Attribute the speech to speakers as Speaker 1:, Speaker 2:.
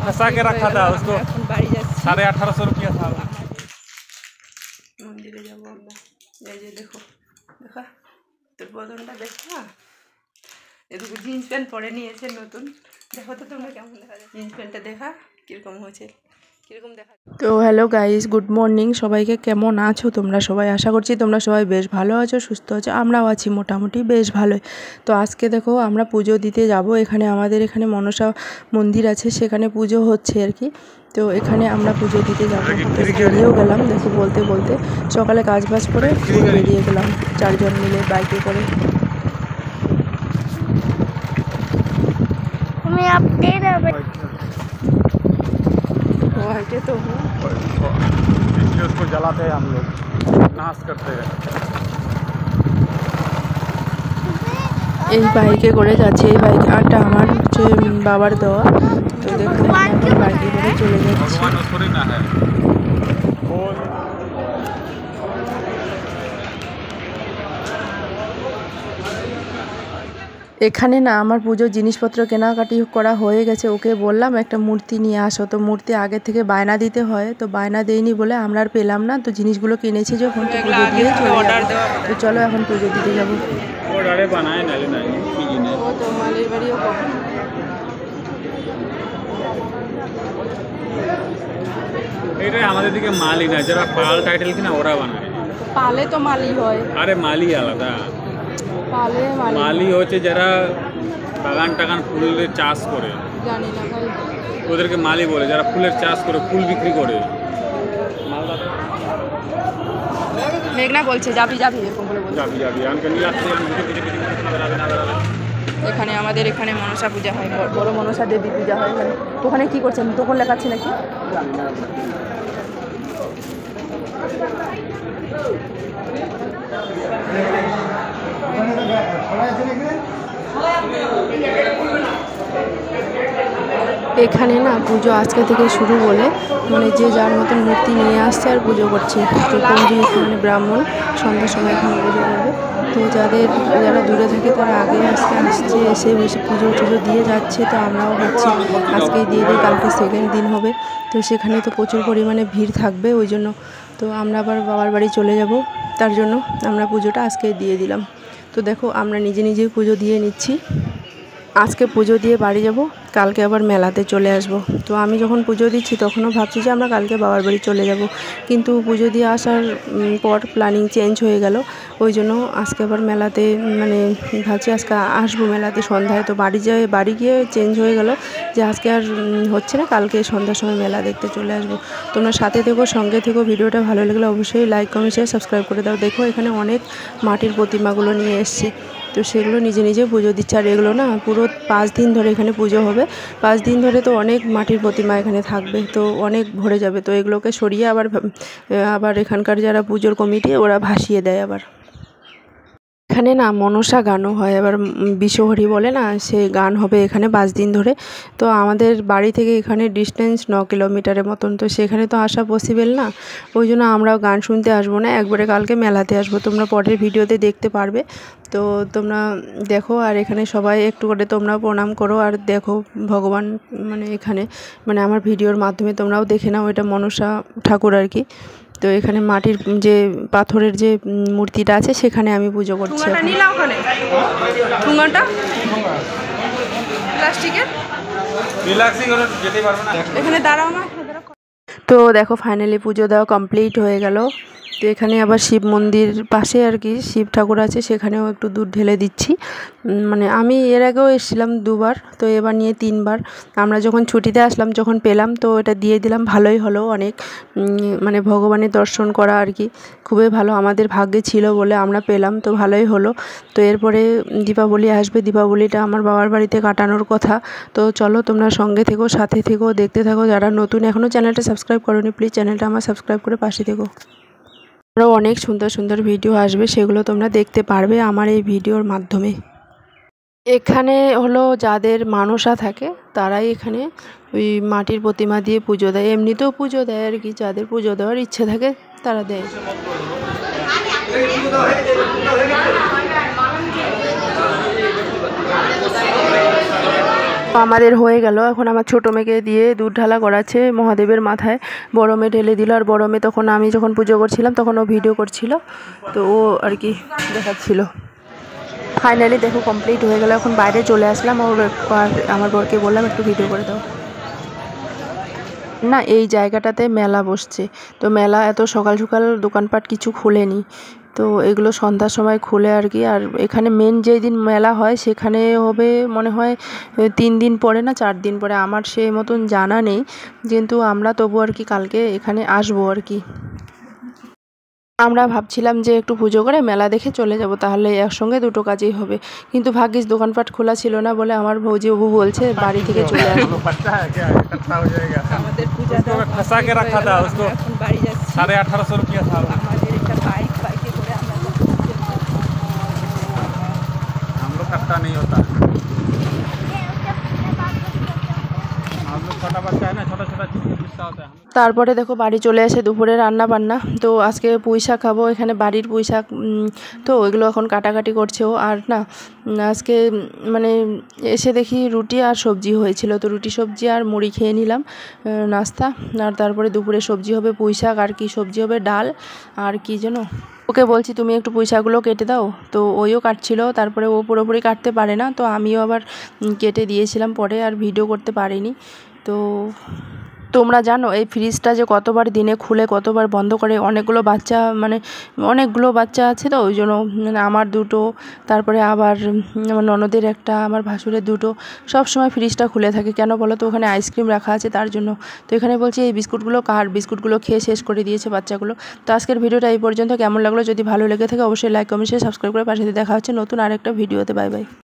Speaker 1: फंसा के रखा था उसको, 1850 रुपया था।
Speaker 2: मंदिरे जाबो আমরা। এই যে দেখো, দেখা তোর বদনটা দেখা, এদিকে জিন্স প্যান্ট পরে নিয়েছে নতুন। দেখো তো তোমরা কেমন দেখা যায় জিন্স প্যান্টটা, দেখা কিরকম হয়েছে, কিরকম দেখা। তো হ্যালো গাইস, গুড মর্নিং সবাইকে। কেমন আছো তোমরা সবাই? আশা করছি তোমরা সবাই বেশ ভালো আছো, সুস্থ আছো। আমরাও আছি মোটামুটি বেশ ভালোই। তো আজকে দেখো আমরা পুজো দিতে যাব। এখানে আমাদের এখানে মনসা মন্দির আছে, সেখানে পুজো হচ্ছে আর কি। তো এখানে আমরা পুজো দিতে যাবো। তো বেরিয়েও গেলাম, দেখো বলতে বলতে সকালে কাজ বাজ করে বেরিয়ে গেলাম 4 জন মিলে বাইকে করে।
Speaker 3: मैं आप दे रहा
Speaker 2: वाइटे तो हूँ,
Speaker 1: इसलिए उसको जलाते हैं हम लोग, नाश करते हैं।
Speaker 2: এই বাইকে করে যাচ্ছি। এই বাইক আরটা আমার হচ্ছে বাবার দেওয়া। তো দেখো বাইকে করে চলে যাচ্ছি। এখানে না আমার পুজোর জিনিসপত্র কেনাকাটি করা হয়ে গেছে। ওকে বললাম একটা মূর্তি নিয়ে আসো, তো মূর্তি আগে থেকে বায়না দিতে হয়, তো বায়না দেয়নি বলে আমরা আর পেলাম না। তো জিনিসগুলো কিনেছি যখন, তো পুজো দিয়ে চলে যাবো। তো চলো এখন পুজো দিতে যাবো।
Speaker 1: আমাদের দিকে মালি না, যারা পাল টাইটেল কিনা ওরা বানায়।
Speaker 2: পালে তো মালি হয়,
Speaker 1: আরে মালি আলাদা,
Speaker 2: পালে
Speaker 1: মালি হচ্ছে যারা বাগান টাগান ফুলের চাষ করে,
Speaker 2: জানি না ভাই,
Speaker 1: ওদেরকে মালি বলে। যারা ফুলের চাষ করে, ফুল বিক্রি করে।
Speaker 2: মেঘনা বলছে যাবি যাবি এরকম বলে বলছে
Speaker 1: যাবি যাবি আমাকে নিয়ে আসতে।
Speaker 2: এখানে আমাদের এখানে মনসা পূজা হয়, বড় মনসা দেবী পূজা হয় এখানে। ওখানে কি করছেন তখন লেখাচ্ছি নাকি? এখানে না পুজো আজকে থেকে শুরু বলে, মানে যে যার মতন মূর্তি নিয়ে আসছে আর পুজো করছে। তো পঞ্জি মানে ব্রাহ্মণ সন্ধ্যার সময় এখানে পুজো করবে। তো যারা দূরে থাকে তারা আগে আসছে, এসে বেশি পুজো টুজো দিয়ে যাচ্ছে। তো আমরাও হচ্ছি আজকেই দিয়ে দিই, কালকে সেকেন্ড দিন হবে। তো সেখানে তো প্রচুর পরিমাণে ভিড় থাকবে, ওই জন্য তো আমরা আবার বাবার বাড়ি চলে যাব। তার জন্য আমরা পুজোটা আজকে দিয়ে দিলাম। তো দেখো আমরা নিজে নিজেই পুজো দিয়ে নিচ্ছি। আজকে পুজো দিয়ে বাড়ি যাব, কালকে আবার মেলাতে চলে আসব। তো আমি যখন পুজো দিচ্ছি তখনও ভাবছি যে আমরা কালকে বাবার বাড়ি চলে যাব, কিন্তু পুজো দিয়ে আসার পর প্ল্যানিং চেঞ্জ হয়ে গেল। ওই জন্য আজকে আবার মেলাতে, মানে ভাবছি আজকে আসবো মেলাতে সন্ধ্যায়। তো বাড়ি গিয়ে চেঞ্জ হয়ে গেল যে আজকে আর হচ্ছে না, কালকে সন্ধ্যার সময় মেলা দেখতে চলে আসবো। তোমরা সাথে থেকো, সঙ্গে থেকো। ভিডিওটা ভালো লাগলে অবশ্যই লাইক কমেন্ট শেয়ার সাবস্ক্রাইব করে দাও। দেখো এখানে অনেক মাটির প্রতিমাগুলো নিয়ে এসেছি, তো সেগুলো নিজে নিজে পুজো দিচ্ছে। আর এগুলো না পুরো 5 দিন ধরে এখানে পুজো হবে। 5 দিন ধরে তো অনেক মাটির প্রতিমা এখানে থাকবে, তো অনেক ভরে যাবে। তো এগুলোকে সরিয়ে আবার এখানকার যারা পুজোর কমিটি ওরা ভাসিয়ে দেয় আবার। এখানে না মনসা গানও হয়, আবার বিশ্বহরি বলে না, সে গান হবে এখানে 5 দিন ধরে। তো আমাদের বাড়ি থেকে এখানে ডিস্টেন্স 9 কিলোমিটারের মতন, তো সেখানে তো আসা পসিবল না। ওই জন্য আমরাও গান শুনতে আসবো না, একবারে কালকে মেলাতে আসবো। তোমরা পরের ভিডিওতে দেখতে পারবে। তো তোমরা দেখো, আর এখানে সবাই একটু করে তোমরাও প্রণাম করো আর দেখো ভগবান, মানে এখানে মানে আমার ভিডিওর মাধ্যমে তোমরাও দেখে নাও, এটা মনসা ঠাকুর আর কি। তো এখানে মাটির যে পাথরের যে মূর্তিটা আছে সেখানে আমি পুজো করছি। এখানে দাঁড়াও না। তো দেখো ফাইনালি পুজো দেওয়া কমপ্লিট হয়ে গেল। তো এখানে আবার শিব মন্দির পাশে আর কি শিব ঠাকুর আছে, সেখানেও একটু দুধ ঢেলে দিচ্ছি। মানে আমি এর আগেও এসেছিলাম 2 বার, তো এবার নিয়ে 3 বার। আমরা যখন ছুটিতে আসলাম, যখন পেলাম, তো এটা দিয়ে দিলাম। ভালোই হলো অনেক, মানে ভগবানের দর্শন করা আর কি খুবই ভালো। আমাদের ভাগ্যে ছিল বলে আমরা পেলাম, তো ভালোই হলো। তো এরপরে দীপাবলি আসবে, দীপাবলিটা আমার বাবার বাড়িতে কাটানোর কথা। তো চলো তোমরা সঙ্গে থেকো, সাথে থেকো, দেখতে থাকো। যারা নতুন এখনও চ্যানেলটা সাবস্ক্রাইব করোনি, প্লিজ চ্যানেলটা আমার সাবস্ক্রাইব করে পাশে থেকো। আরও অনেক সুন্দর সুন্দর ভিডিও আসবে, সেগুলো তোমরা দেখতে পারবে আমার এই ভিডিওর মাধ্যমে। এখানে হলো যাদের মানসা থাকে তারাই এখানে ওই মাটির প্রতিমা দিয়ে পুজো দেয়, এমনিতেও পুজো দেয় আর কি, যাদের পুজো দেওয়ার ইচ্ছে থাকে তারা দেয়। আমাদের হয়ে গেল, এখন আমার ছোটো মেয়েকে দিয়ে দুধ ঢালা করাচ্ছে মহাদেবের মাথায়। বড় মেয়ে ঢেলে দিল, আর বড় মেয়ে তখন আমি যখন পুজো করছিলাম তখন ও ভিডিও করছিল, তো ও আর কি দেখাচ্ছিল। ফাইনালি দেখো কমপ্লিট হয়ে গেল, এখন বাইরে চলে আসলাম, আমার বরকে বললাম একটু ভিডিও করে দাও। না এই জায়গাটাতে মেলা বসছে, তো মেলা এত সকাল সকাল দোকানপাট কিছু খুলেনি, তো এগুলো সন্ধ্যার সময় খুলে আর কি। আর এখানে মেন যেই দিন মেলা হয় সেখানে হবে মনে হয় 3 দিন পরে না 4 দিন পরে, আমার সেই মতন জানা নেই, কিন্তু আমরা তবু আর কি কালকে এখানে আসবো আর কি। আমরা ভাবছিলাম যে একটু পুজো করে মেলা দেখে চলে যাব, তাহলে একসঙ্গে দুটো কাজই হবে, কিন্তু ভাগ্যিস দোকানপাট খোলা ছিল না বলে আমার ভৌজি বাবু বলছে বাড়ি থেকে চলে আসবো।
Speaker 3: আমাদের পূজা
Speaker 1: फंसा के रखा था उसको,
Speaker 3: এখন বাড়ি যাচ্ছি।
Speaker 1: 1850 रुपया था।
Speaker 3: আমাদের একটা বাইকে করে আমরা
Speaker 1: हम लोग खट्टा नहीं होता, हम लोग छोटा बच्चा है ना, छोटा छोटा चीज गुस्सा होता है।
Speaker 2: তারপরে দেখো বাড়ি চলে এসে দুপুরে রান্না বান্না, তো আজকে পুঁই শাক খাবো, এখানে বাড়ির পুঁই শাক, তো এগুলো এখন কাটাকাটি করছে ও। আর না আজকে মানে এসে দেখি রুটি আর সবজি হয়েছিল, তো রুটি সবজি আর মুড়ি খেয়ে নিলাম নাস্তা। আর তারপরে দুপুরে সবজি হবে পুঁই শাক, আর কি সবজি হবে ডাল, আর কি যেন ওকে বলছি তুমি একটু পুঁই শাকগুলো কেটে দাও, তো ওইও কাটছিল, তারপরে ও পুরোপুরি কাটতে পারে না, তো আমিও আবার কেটে দিয়েছিলাম পরে, আর ভিডিও করতে পারিনি। তো তোমরা জানো এই ফ্রিজটা যে কতবার দিনে খুলে কতবার বন্ধ করে, অনেকগুলো বাচ্চা আছে, তো ওই জন্য আমার দুটো, তারপরে আবার আমার ননদের একটা, আমার ভাসুরের দুটো, সব সময় ফ্রিজটা খুলে থাকে। কেন বলো তো, ওখানে আইসক্রিম রাখা আছে তার জন্য। তো এখানে বলছি এই বিস্কুটগুলো খেয়ে শেষ করে দিয়েছে বাচ্চাগুলো। তো আজকের ভিডিওটা এই পর্যন্ত, কেমন লাগলো যদি ভালো লেগে থাকে অবশ্যই লাইক কমেন্ট শেয়ার সাবস্ক্রাইব করে পাশে দেখা হচ্ছে নতুন আরেকটা ভিডিওতে। Bye bye.